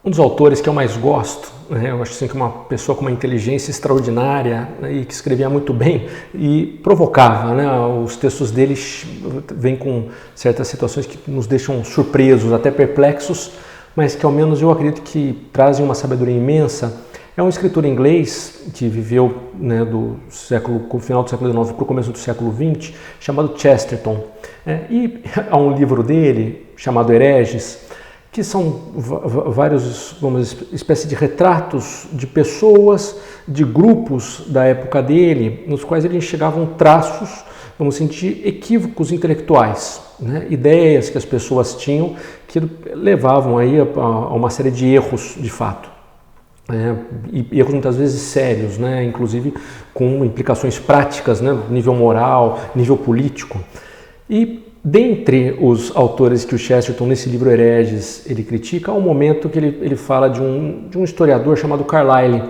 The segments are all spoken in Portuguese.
Um dos autores que eu mais gosto, né, eu acho assim, que uma pessoa com uma inteligência extraordinária, né, e que escrevia muito bem e provocava, né, os textos dele vêm com certas situações que nos deixam surpresos, até perplexos, mas que ao menos eu acredito que trazem uma sabedoria imensa. É um escritor inglês que viveu, né, do final do século XIX para o começo do século XX, chamado Chesterton. E há um livro dele chamado Hereges, que são vários, vamos dizer, espécie de retratos de pessoas, de grupos da época dele, nos quais ele enxergava traços, vamos dizer, de equívocos intelectuais, né? Ideias que as pessoas tinham que levavam aí a uma série de erros de fato. E erros muitas vezes sérios, né? Inclusive com implicações práticas, né? Nível moral, nível político. E dentre os autores que o Chesterton, nesse livro Hereges, ele critica, há um momento que ele fala de um historiador chamado Carlyle.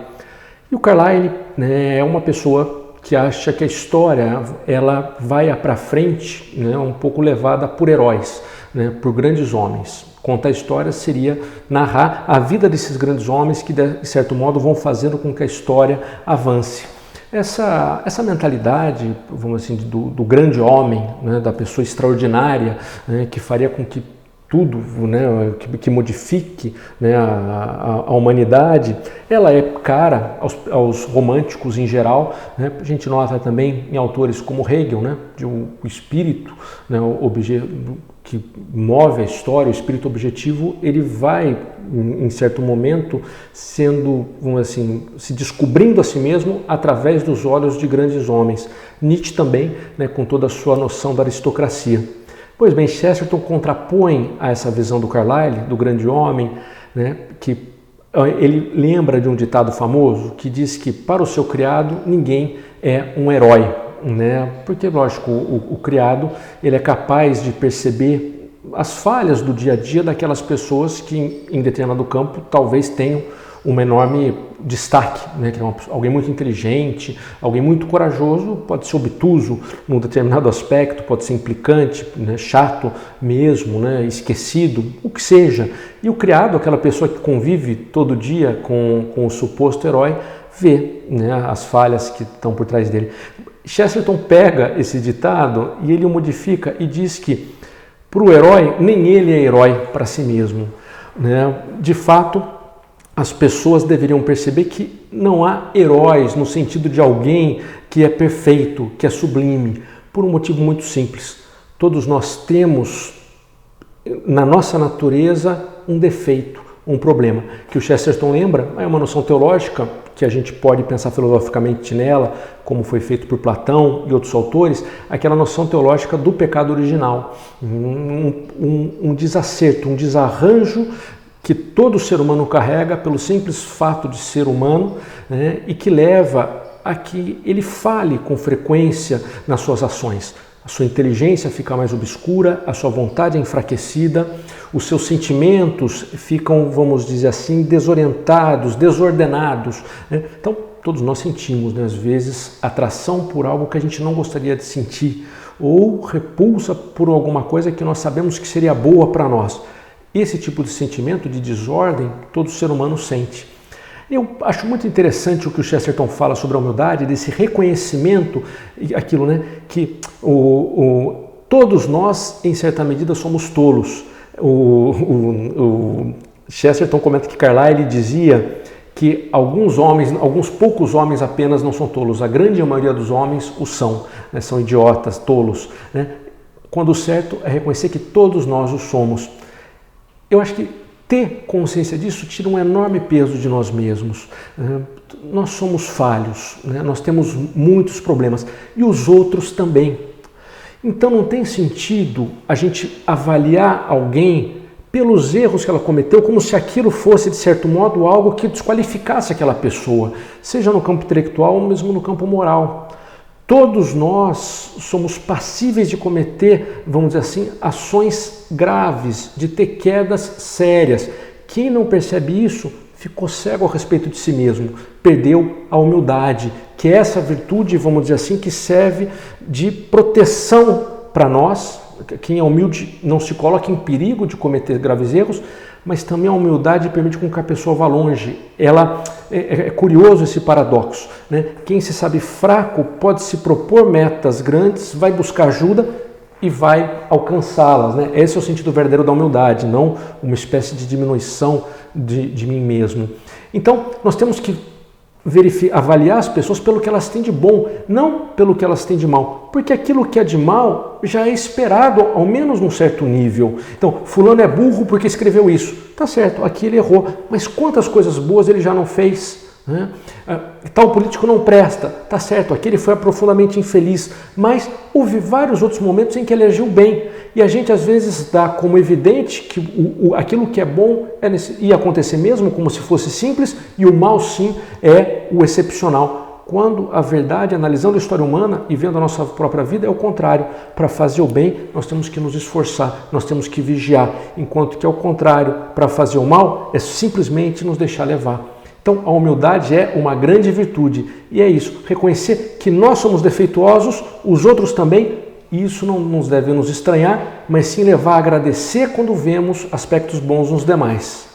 E o Carlyle, né, é uma pessoa que acha que a história ela vai para frente, né, um pouco levada por heróis, né, por grandes homens. Contar a história seria narrar a vida desses grandes homens que, de certo modo, vão fazendo com que a história avance. Essa mentalidade, vamos assim, do grande homem, né, da pessoa extraordinária, né, que faria com que tudo, né, que modifique, né, a humanidade, ela é cara aos românticos em geral, né? A gente nota também em autores como Hegel, né, o espírito, né, que move a história, o espírito objetivo, ele vai, em certo momento, sendo, vamos assim, se descobrindo a si mesmo através dos olhos de grandes homens. Nietzsche também, né, com toda a sua noção da aristocracia. Pois bem, Chesterton contrapõe a essa visão do Carlyle, do grande homem, né, que ele lembra de um ditado famoso que diz que para o seu criado ninguém é um herói, né? Porque, lógico, o criado ele é capaz de perceber as falhas do dia a dia daquelas pessoas que em determinado campo talvez tenham um enorme destaque, né? Que é alguém muito inteligente, alguém muito corajoso, pode ser obtuso num determinado aspecto, pode ser implicante, né? Chato mesmo, né? Esquecido, o que seja. E o criado, aquela pessoa que convive todo dia com o suposto herói, vê, né, as falhas que estão por trás dele. Chesterton pega esse ditado e ele o modifica e diz que para o herói, nem ele é herói para si mesmo, né? De fato, as pessoas deveriam perceber que não há heróis no sentido de alguém que é perfeito, que é sublime, por um motivo muito simples. Todos nós temos na nossa natureza um defeito, um problema. Que o Chesterton lembra, é uma noção teológica que a gente pode pensar filosoficamente nela, como foi feito por Platão e outros autores, aquela noção teológica do pecado original, um desacerto, um desarranjo que todo ser humano carrega pelo simples fato de ser humano, né, e que leva a que ele fale com frequência nas suas ações. A sua inteligência fica mais obscura, a sua vontade é enfraquecida, os seus sentimentos ficam, vamos dizer assim, desorientados, desordenados, né? Então, todos nós sentimos, né, às vezes, atração por algo que a gente não gostaria de sentir, ou repulsa por alguma coisa que nós sabemos que seria boa para nós. Esse tipo de sentimento de desordem, todo ser humano sente. Eu acho muito interessante o que o Chesterton fala sobre a humildade, desse reconhecimento, aquilo, né, que todos nós, em certa medida, somos tolos. O Chesterton comenta que Carlyle dizia que alguns poucos homens apenas não são tolos, a grande maioria dos homens o são, né, são idiotas, tolos, né? Quando o certo é reconhecer que todos nós o somos. Eu acho que ter consciência disso tira um enorme peso de nós mesmos. Nós somos falhos, né? Nós temos muitos problemas e os outros também. Então não tem sentido a gente avaliar alguém pelos erros que ela cometeu como se aquilo fosse, de certo modo, algo que desqualificasse aquela pessoa, seja no campo intelectual ou mesmo no campo moral. Todos nós somos passíveis de cometer, vamos dizer assim, ações graves, de ter quedas sérias. Quem não percebe isso ficou cego a respeito de si mesmo, perdeu a humildade, que é essa virtude, vamos dizer assim, que serve de proteção para nós. Quem é humilde não se coloca em perigo de cometer graves erros, mas também a humildade permite com que a pessoa vá longe. É curioso esse paradoxo, né? Quem se sabe fraco pode se propor metas grandes, vai buscar ajuda e vai alcançá-las, né? Esse é o sentido verdadeiro da humildade, não uma espécie de diminuição de mim mesmo. Então, nós temos que avaliar as pessoas pelo que elas têm de bom, não pelo que elas têm de mal, porque aquilo que é de mal já é esperado, ao menos num certo nível. Então, fulano é burro porque escreveu isso. Tá certo, aqui ele errou, mas quantas coisas boas ele já não fez? Né? Tal político não presta, tá certo, aqui ele foi profundamente infeliz, mas houve vários outros momentos em que ele agiu bem, e a gente às vezes dá como evidente que aquilo que é bom ia acontecer mesmo, como se fosse simples, e o mal sim é o excepcional, quando a verdade, analisando a história humana e vendo a nossa própria vida, é o contrário. Para fazer o bem, nós temos que nos esforçar, nós temos que vigiar, enquanto que ao contrário, para fazer o mal, é simplesmente nos deixar levar. Então, a humildade é uma grande virtude, e é isso, reconhecer que nós somos defeituosos, os outros também, e isso não nos deve nos estranhar, mas sim levar a agradecer quando vemos aspectos bons nos demais.